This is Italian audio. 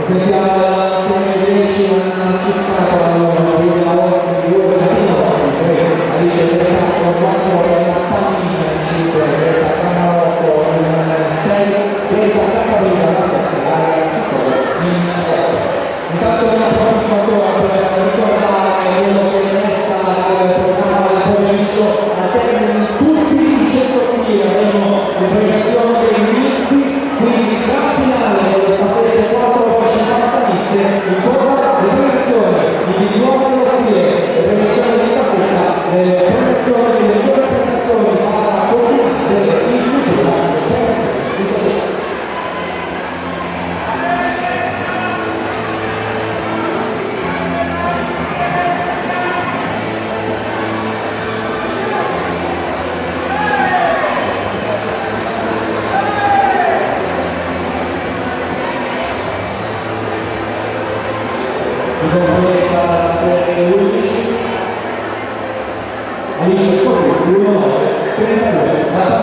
Sentiamo la serie 10, non ci sta la Rossi, 2 Rossi, 3 Alice del Castro, 4 Pannina, 5 Greta Camarotto, 6 Greta Camarina, la 7 la Sicolo, in 8. Intanto un approfitto ancora per ricordare quello che è messa al programma del pomeriggio a termine tutti i centrostili, avremo le premiazioni dei ministri, quindi gran finale delle sapete 4 per 50 misse, in coda le premiazioni di nuovo dello stile, le premiazioni di saputa, le premiazioni delle due prestazioni alla coordinate in chiusura, le premiazioni di società. Si completa la serie 11, Alice Scorpio, 1-9, 32, la